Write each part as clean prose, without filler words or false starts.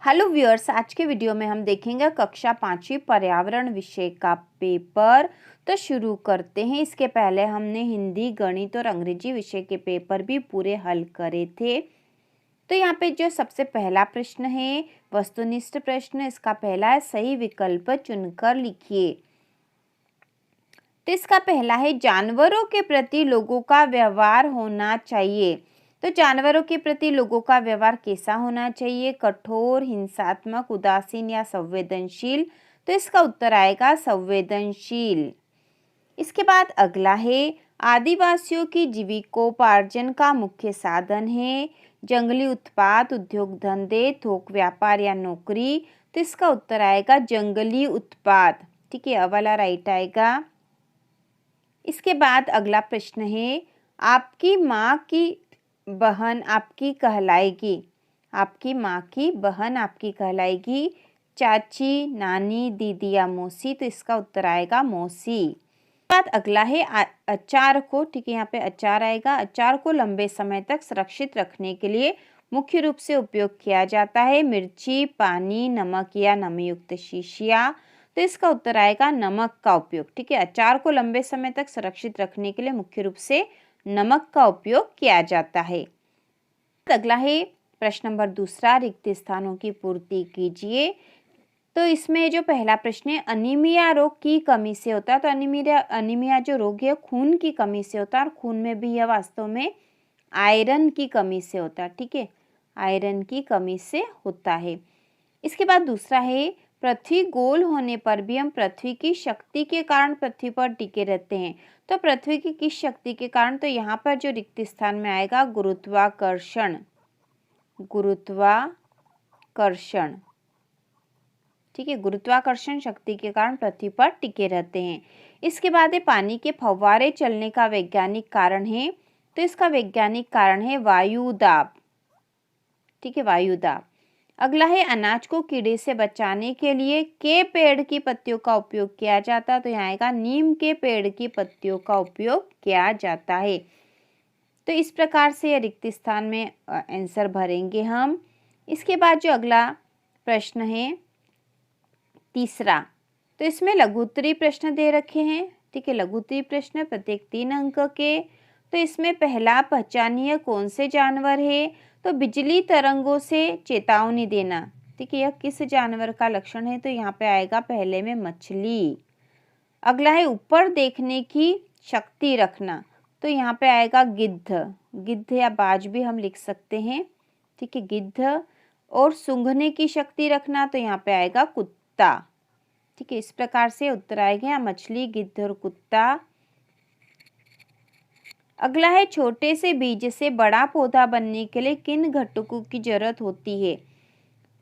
Hello viewers, आज के video में हम देखेंगे कक्षा 5वीं पर्यावरण विषय का पेपर। तो शुरू करते हैं। इसके पहले हमने हिंदी, गणित और अंग्रेजी विषय के पेपर भी पूरे हल करे थे। तो यहाँ पे जो सबसे पहला प्रश्न है वस्तुनिष्ठ प्रश्न, इसका पहला है सही विकल्प चुनकर लिखिए। तो इसका पहला है जानवरों के प्रति लोगों का व्यवहार होना चाहिए। तो जानवरों के प्रति लोगों का व्यवहार कैसा होना चाहिए? कठोर, हिंसात्मक, उदासीन या संवेदनशील? तो इसका उत्तर आएगा संवेदनशील। इसके बाद अगला है आदिवासियों की जीविकोपार्जन का मुख्य साधन है जंगली उत्पाद, उद्योग धंधे, थोक व्यापार या नौकरी? तो इसका उत्तर आएगा जंगली उत्पाद। ठीक है, वाला राइट आएगा। इसके बाद अगला प्रश्न है आपकी माँ की बहन आपकी कहलाएगी। आपकी माँ की बहन आपकी कहलाएगी चाची, नानी, दीदी या मौसी? तो इसका उत्तर आएगा मौसी। बाद अगला है अचार को, ठीक है, यहाँ पे अचार आएगा। अचार को लंबे समय तक सुरक्षित रखने के लिए मुख्य रूप से उपयोग किया जाता है मिर्ची, पानी, नमक या नमयुक्त शीशिया? तो इसका उत्तर आएगा नमक का उपयोग। ठीक है, अचार को लंबे समय तक सुरक्षित रखने के लिए मुख्य रूप से नमक का उपयोग किया जाता है। अगला है प्रश्न नंबर दूसरा, रिक्त स्थानों की पूर्ति कीजिए। तो इसमें जो पहला प्रश्न है अनीमिया रोग की कमी से होता है। तो अनीमिया जो रोग है खून की कमी से होता है और खून में भी यह वास्तव में आयरन की कमी से होता है। ठीक है, आयरन की कमी से होता है। इसके बाद दूसरा है पृथ्वी गोल होने पर भी हम पृथ्वी की शक्ति के कारण पृथ्वी पर टिके रहते हैं। तो पृथ्वी की किस शक्ति के कारण? तो यहाँ पर जो रिक्त स्थान में आएगा गुरुत्वाकर्षण। गुरुत्वाकर्षण, ठीक है, गुरुत्वाकर्षण शक्ति के कारण पृथ्वी पर टिके रहते हैं। इसके बाद है पानी के फव्वारे चलने का वैज्ञानिक कारण है। तो इसका वैज्ञानिक कारण है वायुदाब। ठीक है, वायुदाब। अगला है अनाज को कीड़े से बचाने के लिए के पेड़ की पत्तियों का उपयोग किया जाता है? तो यहाँ आएगा नीम के पेड़ की पत्तियों का उपयोग किया जाता है। तो इस प्रकार से रिक्त स्थान में आंसर भरेंगे हम। इसके बाद जो अगला प्रश्न है तीसरा, तो इसमें लघुत्तरी प्रश्न दे रखे हैं। ठीक है, लघुत्तरी प्रश्न प्रत्येक 3 अंक के। तो इसमें पहला पहचानिए कौन से जानवर है? तो बिजली तरंगों से चेतावनी देना। ठीक है, यह किस जानवर का लक्षण है? तो यहाँ पे आएगा पहले में मछली। अगला है ऊपर देखने की शक्ति रखना। तो यहाँ पे आएगा गिद्ध। गिद्ध या बाज भी हम लिख सकते हैं। ठीक है, गिद्ध। और सूंघने की शक्ति रखना, तो यहाँ पे आएगा कुत्ता। ठीक है, इस प्रकार से उत्तर आएगा मछली, गिद्ध और कुत्ता। अगला है छोटे से बीज से बड़ा पौधा बनने के लिए किन घटकों की जरूरत होती है?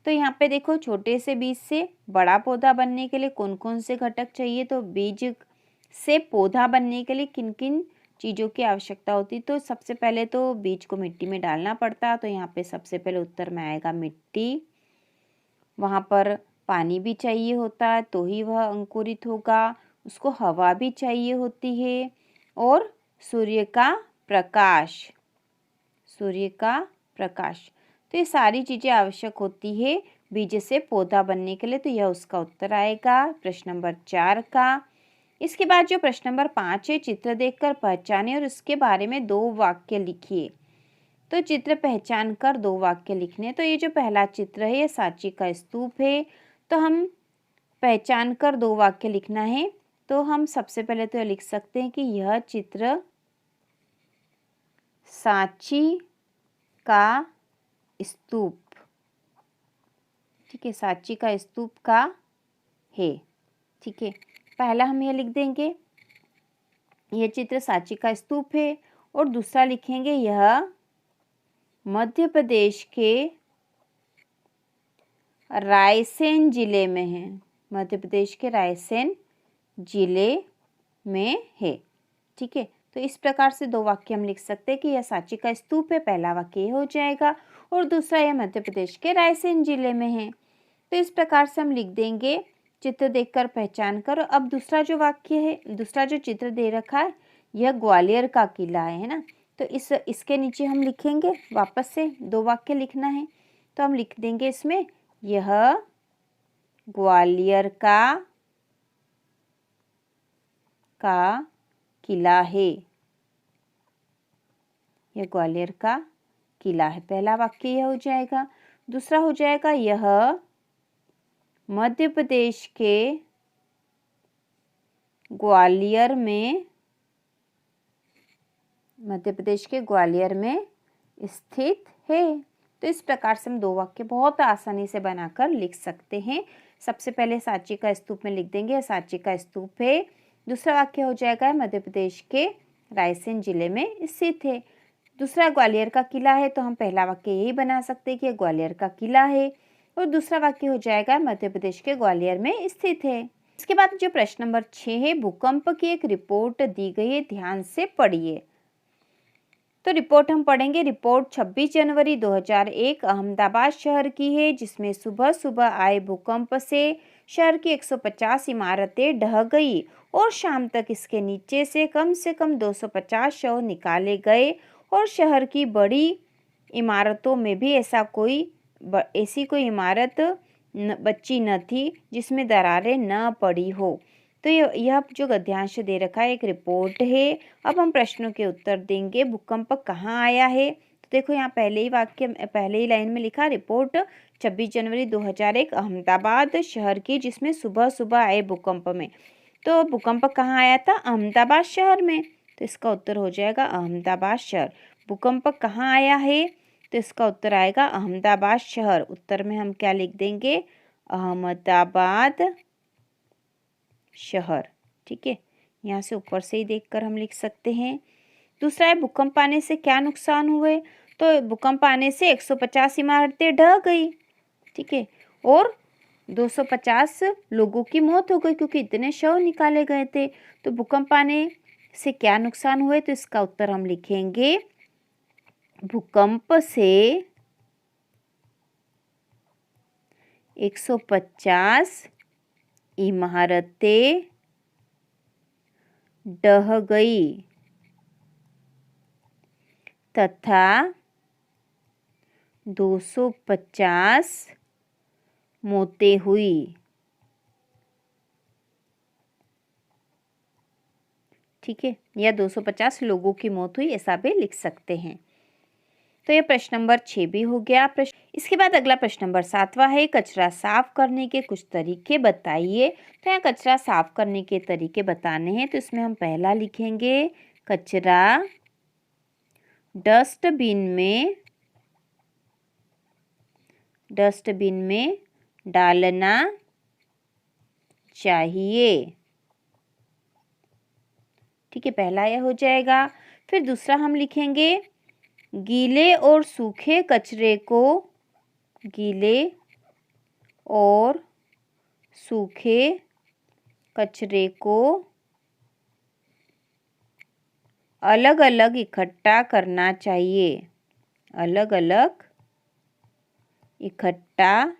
तो यहाँ पे देखो छोटे से बीज से बड़ा पौधा बनने के लिए कौन कौन से घटक चाहिए? तो बीज से पौधा बनने के लिए किन किन चीज़ों की आवश्यकता होती? तो सबसे पहले तो बीज को मिट्टी में डालना पड़ता है। तो यहाँ पे सबसे पहले उत्तर में आएगा मिट्टी। वहाँ पर पानी भी चाहिए होता है तो ही वह अंकुरित होगा। उसको हवा भी चाहिए होती है और सूर्य का प्रकाश। सूर्य का प्रकाश, तो ये सारी चीज़ें आवश्यक होती है बीज से पौधा बनने के लिए। तो यह उसका उत्तर आएगा प्रश्न नंबर 4 का। इसके बाद जो प्रश्न नंबर 5 है चित्र देखकर पहचाने और उसके बारे में 2 वाक्य लिखिए। तो चित्र पहचान कर 2 वाक्य लिखने। तो ये जो पहला चित्र है ये सांची का स्तूप है। तो हम पहचान कर 2 वाक्य लिखना है। तो हम सबसे पहले तो लिख सकते हैं कि यह चित्र सांची का स्तूप, ठीक है, सांची का स्तूप का है। ठीक है, पहला हम यह लिख देंगे यह चित्र सांची का स्तूप है। और दूसरा लिखेंगे यह मध्य प्रदेश के रायसेन जिले में है। मध्य प्रदेश के रायसेन जिले में है। ठीक है, तो इस प्रकार से 2 वाक्य हम लिख सकते हैं कि यह सांची का स्तूप है, पहला वाक्य ये हो जाएगा, और दूसरा यह मध्य प्रदेश के रायसेन जिले में है। तो इस प्रकार से हम लिख देंगे चित्र देखकर पहचान कर। अब दूसरा जो वाक्य है, दूसरा जो चित्र दे रखा है यह ग्वालियर का किला है ना। तो इसके नीचे हम लिखेंगे, वापस से 2 वाक्य लिखना है। तो हम लिख देंगे इसमें यह ग्वालियर का किला है। यह ग्वालियर का किला है। पहला वाक्य यह हो जाएगा। दूसरा हो जाएगा यह मध्य प्रदेश के ग्वालियर में स्थित है। तो इस प्रकार से हम दो वाक्य बहुत आसानी से बनाकर लिख सकते हैं। सबसे पहले सांची का स्तूप में लिख देंगे, सांची का स्तूप है। दूसरा वाक्य हो जाएगा मध्य प्रदेश के रायसेन जिले में स्थित है। दूसरा ग्वालियर का किला है, तो हम पहला वाक्य यही बना सकते हैं कि ग्वालियर का किला है, और दूसरा वाक्य हो जाएगा मध्य प्रदेश के ग्वालियर में स्थित है। इसके बाद जो प्रश्न नंबर 6 है, भूकंप की एक रिपोर्ट दी गई है, ध्यान से पढ़िए। तो रिपोर्ट हम पढ़ेंगे। रिपोर्ट 26 जनवरी 2001 अहमदाबाद शहर की है, जिसमें सुबह सुबह आए भूकंप से शहर की 150 इमारतें ढह गई और शाम तक इसके नीचे से कम 250 शव निकाले गए, और शहर की बड़ी इमारतों में भी ऐसी कोई इमारत बची न थी जिसमें दरारें न पड़ी हो। तो यह जो गद्यांश दे रखा है एक रिपोर्ट है। अब हम प्रश्नों के उत्तर देंगे। भूकंप कहाँ आया है? तो देखो यहाँ पहले ही लाइन में लिखा, रिपोर्ट 26 जनवरी 2001 अहमदाबाद शहर की, जिसमें सुबह सुबह आए भूकंप में। तो भूकंप कहाँ आया था? अहमदाबाद शहर में। तो इसका उत्तर हो जाएगा अहमदाबाद शहर। भूकंप कहाँ आया है? तो इसका उत्तर आएगा अहमदाबाद शहर। उत्तर में हम क्या लिख देंगे? अहमदाबाद शहर। ठीक है, यहाँ से ऊपर से ही देखकर हम लिख सकते हैं। दूसरा है, भूकंप आने से क्या नुकसान हुए? तो भूकंप आने से 150 इमारतें ढह गई। ठीक है, और 250 लोगों की मौत हो गई, क्योंकि इतने शव निकाले गए थे। तो भूकंप आने से क्या नुकसान हुए? तो इसका उत्तर हम लिखेंगे, भूकंप से 150 इमारतें ढह गई तथा 250 मौतें हुई। ठीक है, या 250 लोगों की मौत हुई, ऐसा भी लिख सकते हैं। तो ये प्रश्न नंबर 6 भी हो गया। इसके बाद अगला प्रश्न नंबर 7वां है, कचरा साफ करने के कुछ तरीके बताइए। तो यहाँ कचरा साफ करने के तरीके बताने हैं। तो इसमें हम पहला लिखेंगे, कचरा डस्टबिन में डालना चाहिए। ठीक है, पहला यह हो जाएगा। फिर दूसरा हम लिखेंगे, गीले और सूखे कचरे को अलग अलग इकट्ठा करना चाहिए। अलग अलग इकट्ठा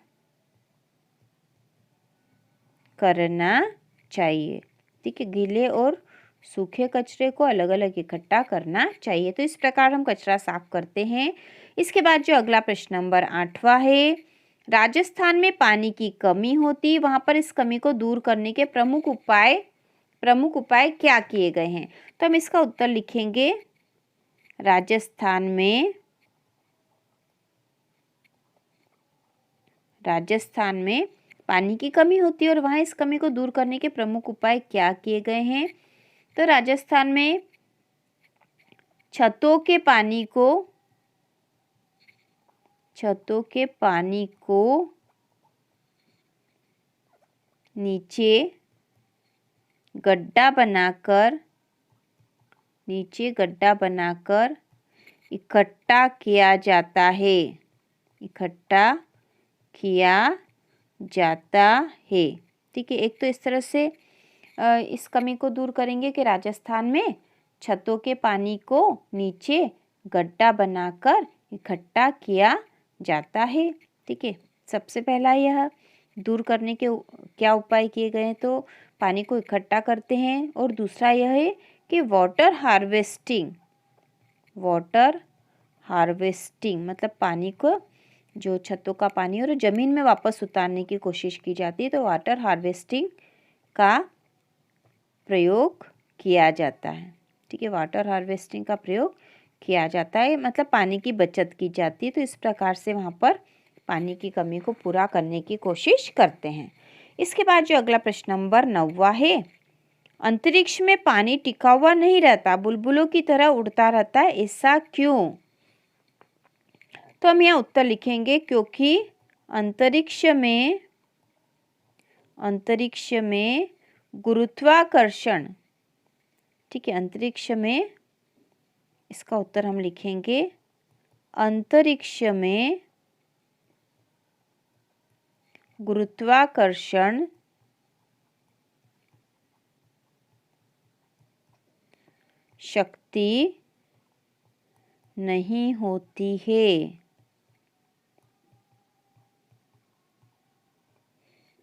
करना चाहिए। ठीक है, गीले और सूखे कचरे को अलग अलग इकट्ठा करना चाहिए। तो इस प्रकार हम कचरा साफ करते हैं। इसके बाद जो अगला प्रश्न नंबर 8वां है, राजस्थान में पानी की कमी होती, वहां पर इस कमी को दूर करने के प्रमुख उपाय क्या किए गए हैं? तो हम इसका उत्तर लिखेंगे, राजस्थान में पानी की कमी होती है और वहां इस कमी को दूर करने के प्रमुख उपाय क्या किए गए हैं? तो राजस्थान में छतों के पानी को नीचे गड्ढा बनाकर इकट्ठा किया जाता है। ठीक है, एक तो इस तरह से इस कमी को दूर करेंगे कि राजस्थान में छतों के पानी को नीचे गड्ढा बनाकर इकट्ठा किया जाता है। ठीक है, सबसे पहला यह दूर करने के क्या उपाय किए गए हैं? तो पानी को इकट्ठा करते हैं, और दूसरा यह है कि वाटर हार्वेस्टिंग मतलब पानी को जो छतों का पानी और ज़मीन में वापस उतारने की कोशिश की जाती है, तो वाटर हार्वेस्टिंग का प्रयोग किया जाता है। ठीक है, वाटर हार्वेस्टिंग का प्रयोग किया जाता है, मतलब पानी की बचत की जाती है। तो इस प्रकार से वहाँ पर पानी की कमी को पूरा करने की कोशिश करते हैं। इसके बाद जो अगला प्रश्न नंबर 9वां है, अंतरिक्ष में पानी टिका हुआ नहीं रहता, बुलबुलों की तरह उड़ता रहता है, ऐसा क्यों? तो हम यहाँ उत्तर लिखेंगे क्योंकि अंतरिक्ष में गुरुत्वाकर्षण, ठीक है, अंतरिक्ष में, इसका उत्तर हम लिखेंगे अंतरिक्ष में गुरुत्वाकर्षण शक्ति नहीं होती है।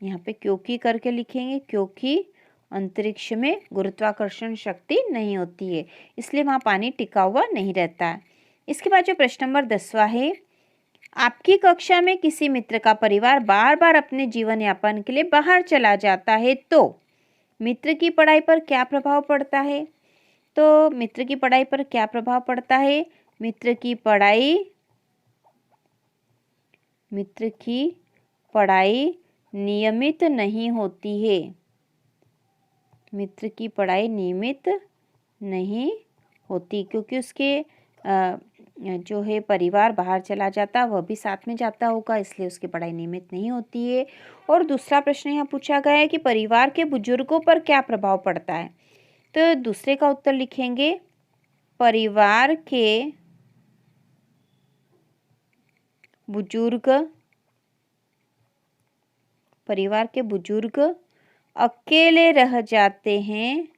यहाँ पे क्योंकि करके लिखेंगे, क्योंकि अंतरिक्ष में गुरुत्वाकर्षण शक्ति नहीं होती है, इसलिए वहाँ पानी टिका हुआ नहीं रहता है। इसके बाद जो प्रश्न नंबर 10वां है, आपकी कक्षा में किसी मित्र का परिवार बार बार अपने जीवन यापन के लिए बाहर चला जाता है, तो मित्र की पढ़ाई पर क्या प्रभाव पड़ता है? तो मित्र की पढ़ाई पर क्या प्रभाव पड़ता है? मित्र की पढ़ाई नियमित नहीं होती है। मित्र की पढ़ाई नियमित नहीं होती, क्योंकि उसके जो है परिवार बाहर चला जाता, वह भी साथ में जाता होगा, इसलिए उसकी पढ़ाई नियमित नहीं होती है। और दूसरा प्रश्न यहाँ पूछा गया है कि परिवार के बुजुर्गों पर क्या प्रभाव पड़ता है, तो दूसरे का उत्तर लिखेंगे परिवार के बुजुर्ग अकेले रह जाते हैं,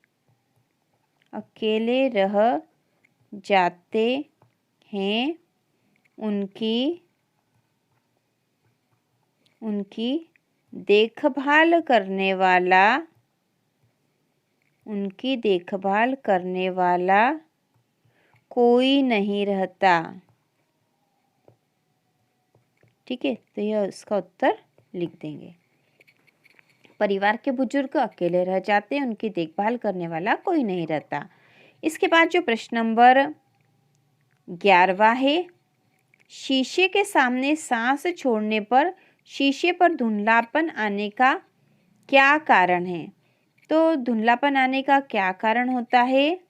उनकी देखभाल करने वाला कोई नहीं रहता। ठीक है, तो यह इसका उत्तर लिख देंगे, परिवार के बुजुर्ग अकेले रह जाते हैं, उनकी देखभाल करने वाला कोई नहीं रहता। इसके बाद जो प्रश्न नंबर 11वां है, शीशे के सामने सांस छोड़ने पर शीशे पर धुंधलापन आने का क्या कारण है? तो धुंधलापन आने का क्या कारण होता है?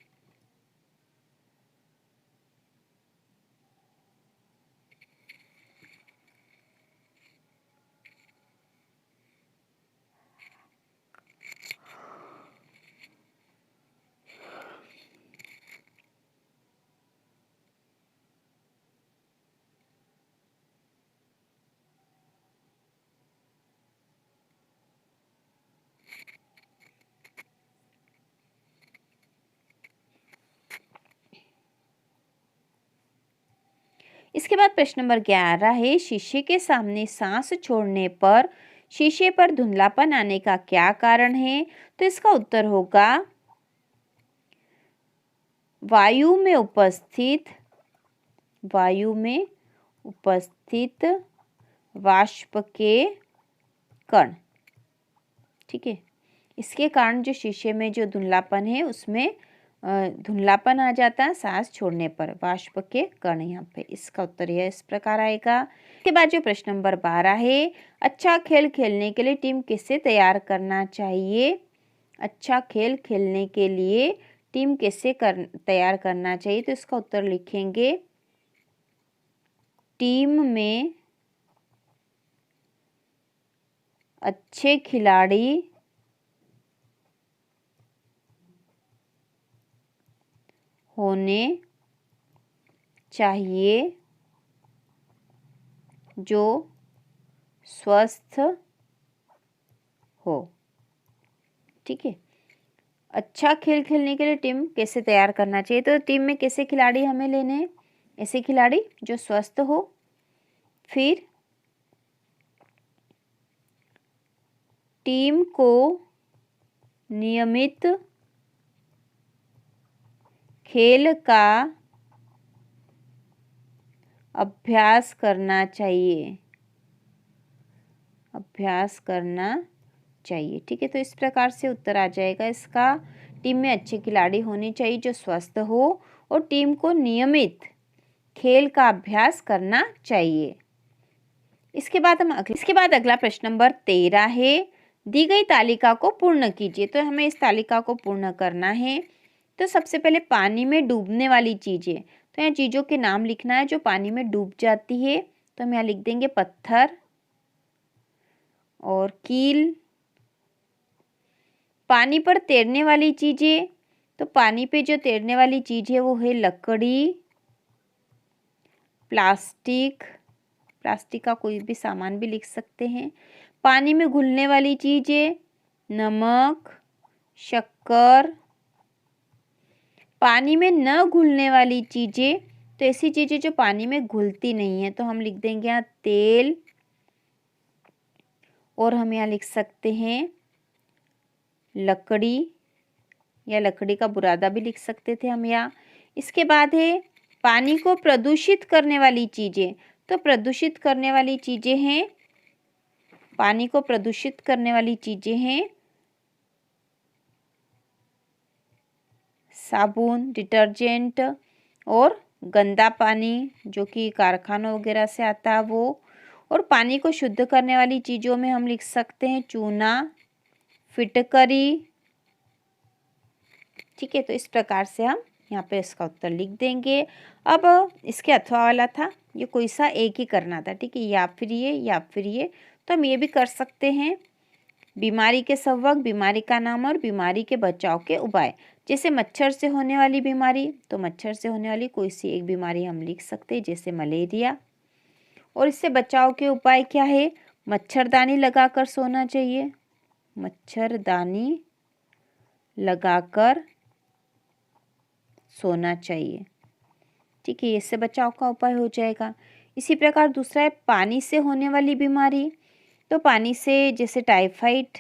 इसके बाद प्रश्न नंबर 11 है, शीशे के सामने सांस छोड़ने पर शीशे पर धुंधलापन आने का क्या कारण है? तो इसका उत्तर होगा वायु में उपस्थित वाष्प के कण। ठीक है, इसके कारण जो शीशे में जो धुंधलापन है, उसमें धुंधलापन आ जाता है सांस छोड़ने पर, वाष्प के कण यहाँ पे। इसका उत्तर यह इस प्रकार आएगा। इसके बाद जो प्रश्न नंबर 12 है, अच्छा खेल खेलने के लिए टीम किसे तैयार करना चाहिए? अच्छा खेल खेलने के लिए टीम कैसे तैयार करना चाहिए? तो इसका उत्तर लिखेंगे टीम में अच्छे खिलाड़ी होने चाहिए जो स्वस्थ हो। ठीक है, अच्छा खेल खेलने के लिए टीम कैसे तैयार करना चाहिए? तो टीम में कैसे खिलाड़ी हमें लेने हैं? ऐसे खिलाड़ी जो स्वस्थ हो, फिर टीम को नियमित खेल का अभ्यास करना चाहिए, अभ्यास करना चाहिए। ठीक है, तो इस प्रकार से उत्तर आ जाएगा इसका। टीम में अच्छे खिलाड़ी होने चाहिए जो स्वस्थ हो और टीम को नियमित खेल का अभ्यास करना चाहिए। इसके बाद अगला प्रश्न नंबर 13 है। दी गई तालिका को पूर्ण कीजिए। तो हमें इस तालिका को पूर्ण करना है। तो सबसे पहले पानी में डूबने वाली चीजें, तो यहाँ चीजों के नाम लिखना है जो पानी में डूब जाती है। तो हम यहाँ लिख देंगे पत्थर और कील। पानी पर तैरने वाली चीजें, तो पानी पे जो तैरने वाली चीज है वो है लकड़ी, प्लास्टिक, प्लास्टिक का कोई भी सामान भी लिख सकते हैं। पानी में घुलने वाली चीजें, नमक, शक्कर। पानी में न घुलने वाली चीजें, तो ऐसी चीजें जो पानी में घुलती नहीं है, तो हम लिख देंगे यहाँ तेल। और हम यहाँ लिख सकते हैं लकड़ी, या लकड़ी का बुरादा भी लिख सकते थे हम यहाँ। इसके बाद है पानी को प्रदूषित करने वाली चीजें। तो प्रदूषित करने वाली चीजें हैं, पानी को प्रदूषित करने वाली चीजें हैं साबुन, डिटर्जेंट और गंदा पानी जो कि कारखानों वगैरह से आता है वो। और पानी को शुद्ध करने वाली चीज़ों में हम लिख सकते हैं चूना, फिटकरी। ठीक है, तो इस प्रकार से हम यहाँ पे इसका उत्तर लिख देंगे। अब इसके अथवा वाला था, ये कोई सा एक ही करना था। ठीक है, या फिर ये या फिर ये, तो हम ये भी कर सकते हैं। बीमारी के सबक, बीमारी का नाम और बीमारी के बचाव के उपाय। जैसे मच्छर से होने वाली बीमारी, तो मच्छर से होने वाली कोई सी एक बीमारी हम लिख सकते हैं, जैसे मलेरिया। और इससे बचाव के उपाय क्या है? मच्छरदानी लगाकर सोना चाहिए, मच्छरदानी लगाकर सोना चाहिए। ठीक है, इससे बचाव का उपाय हो जाएगा। इसी प्रकार दूसरा है पानी से होने वाली बीमारी। तो पानी से जैसे टाइफाइड,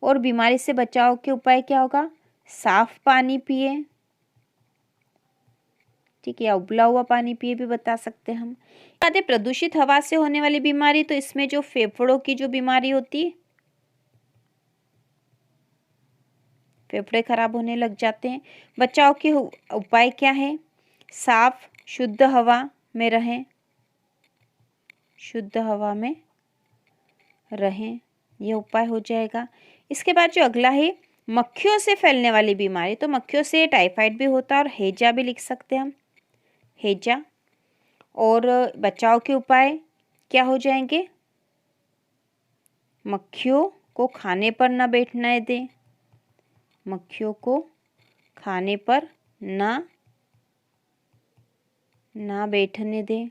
और बीमारी से बचाव के उपाय क्या होगा? साफ पानी पिए। ठीक है, उबला हुआ पानी पिए भी बता सकते हैं हम। बात है प्रदूषित हवा से होने वाली बीमारी, तो इसमें जो फेफड़ों की जो बीमारी होती है, फेफड़े खराब होने लग जाते हैं। बचाव के उपाय क्या है? साफ शुद्ध हवा में रहें, शुद्ध हवा में रहें, यह उपाय हो जाएगा। इसके बाद जो अगला है मक्खियों से फैलने वाली बीमारी, तो मक्खियों से टाइफाइड भी होता है और हैजा भी लिख सकते हैं हम, हैजा। और बचाव के उपाय क्या हो जाएंगे? मक्खियों को खाने पर न बैठने दें, मक्खियों को खाने पर ना बैठने दें,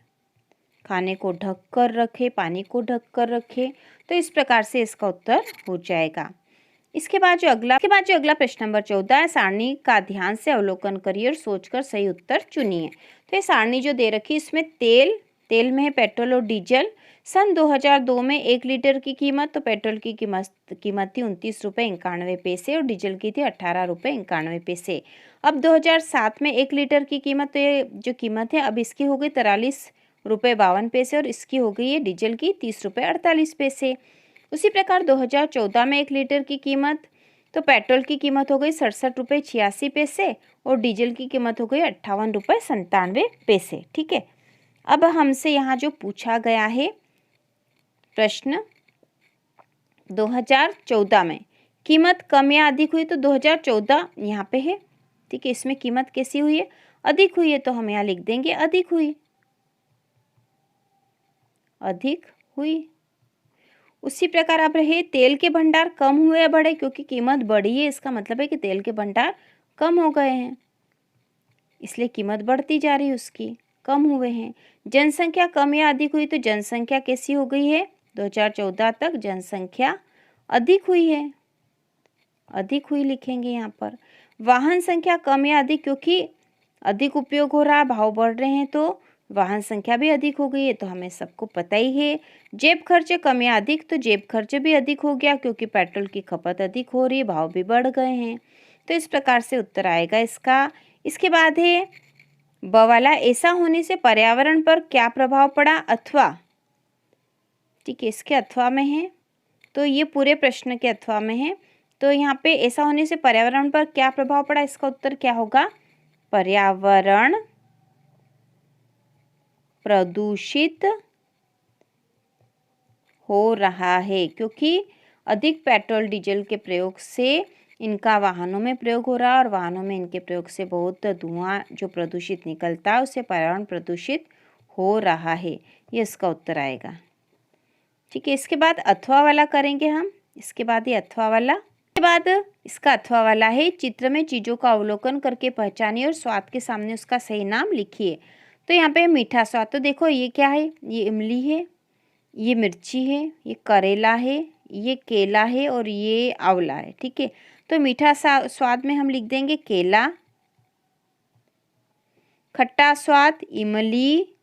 खाने को ढक कर रखें, पानी को ढक कर रखें। तो इस प्रकार से इसका उत्तर हो जाएगा। इसके बाद जो अगला प्रश्न नंबर 14 है, सारणी का ध्यान से अवलोकन करिए और सोचकर सही उत्तर चुनिए। तो ये सारणी जो दे रखी है, इसमें तेल में है पेट्रोल और डीजल। सन 2002 में 1 लीटर की कीमत, तो पेट्रोल की कीमत थी 29 रुपये 91 पैसे और डीजल की थी 18 रुपये 91 पैसे। अब 2007 में 1 लीटर की कीमत, तो ये जो कीमत है अब इसकी हो गई 43 रुपये 52 पैसे और इसकी हो गई है डीजल की 30 रुपये 48 पैसे। उसी प्रकार 2014 में 1 लीटर की कीमत, तो पेट्रोल की कीमत हो गई 67 रुपये 86 पैसे और डीजल की कीमत हो गई 58 रुपये 97 पैसे। ठीक है, अब हमसे यहाँ जो पूछा गया है प्रश्न 2014 में कीमत कम या अधिक हुई, तो 2014 यहाँ पे है। ठीक है, इसमें कीमत कैसी हुई है? अधिक हुई है, तो हम यहाँ लिख देंगे अधिक हुई, अधिक हुई। उसी प्रकार अब रहे तेल के भंडार कम हुए या बढ़े, क्योंकि कीमत बढ़ी है, इसका मतलब है कि तेल के भंडार कम हो गए हैं, इसलिए कीमत बढ़ती जा रही है उसकी, कम हुए हैं। जनसंख्या कम या अधिक हुई, तो जनसंख्या कैसी हो गई है? 2014 तक जनसंख्या अधिक हुई है, अधिक हुई लिखेंगे यहाँ पर। वाहन संख्या कम या अधिक, क्योंकि अधिक उपयोग हो रहा है, भाव बढ़ रहे हैं, तो वाहन संख्या भी अधिक हो गई है, तो हमें सबको पता ही है। जेब खर्च कम या अधिक, तो जेब खर्च भी अधिक हो गया, क्योंकि पेट्रोल की खपत अधिक हो रही है, भाव भी बढ़ गए हैं। तो इस प्रकार से उत्तर आएगा इसका। इसके बाद है ब वाला, ऐसा होने से पर्यावरण पर क्या प्रभाव पड़ा अथवा, ठीक है, इसके अथवा में है, तो ये पूरे प्रश्न के अथवा में है। तो यहाँ पे ऐसा होने से पर्यावरण पर क्या प्रभाव पड़ा, इसका उत्तर क्या होगा, पर्यावरण प्रदूषित हो रहा है, क्योंकि अधिक पेट्रोल डीजल के प्रयोग से इनका वाहनों में प्रयोग हो रहा है और वाहनों में इनके प्रयोग से बहुत धुआं जो प्रदूषित निकलता है उससे पर्यावरण प्रदूषित हो रहा है। ये इसका उत्तर आएगा। ठीक है, इसके बाद अथवा वाला करेंगे हम। इसके बाद ये अथवा वाला, इसके बाद इसका अथवा वाला है, चित्र में चीज़ों का अवलोकन करके पहचानिए और स्वाद के सामने उसका सही नाम लिखिए। तो यहाँ पे मीठा स्वाद, तो देखो ये क्या है, ये इमली है, ये मिर्ची है, ये करेला है, ये केला है और ये आंवला है। ठीक है, तो मीठा स्वाद में हम लिख देंगे केला, खट्टा स्वाद इमली,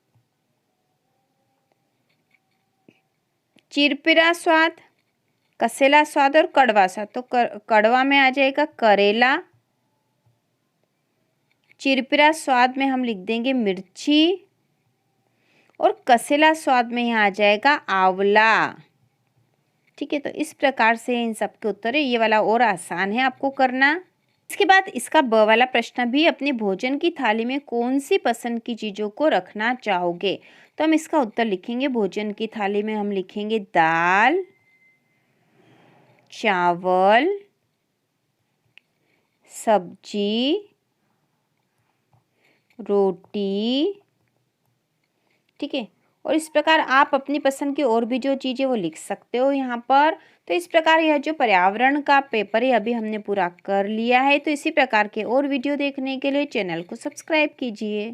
चिरपिरा स्वाद, कसेला स्वाद और कड़वा स्वाद, तो कड़वा में आ जाएगा करेला, चिरपिरा स्वाद में हम लिख देंगे मिर्ची और कसेला स्वाद में यहाँ आ जाएगा आंवला। ठीक है, तो इस प्रकार से इन सब के उत्तर है। ये वाला और आसान है आपको करना। इसके बाद इसका ब वाला प्रश्न भी, अपने भोजन की थाली में कौन सी पसंद की चीज़ों को रखना चाहोगे, तो हम इसका उत्तर लिखेंगे। भोजन की थाली में हम लिखेंगे दाल, चावल, सब्जी, रोटी। ठीक है, और इस प्रकार आप अपनी पसंद की और भी जो चीज़ें वो लिख सकते हो यहाँ पर। तो इस प्रकार यह जो पर्यावरण का पेपर है अभी हमने पूरा कर लिया है। तो इसी प्रकार के और वीडियो देखने के लिए चैनल को सब्सक्राइब कीजिए।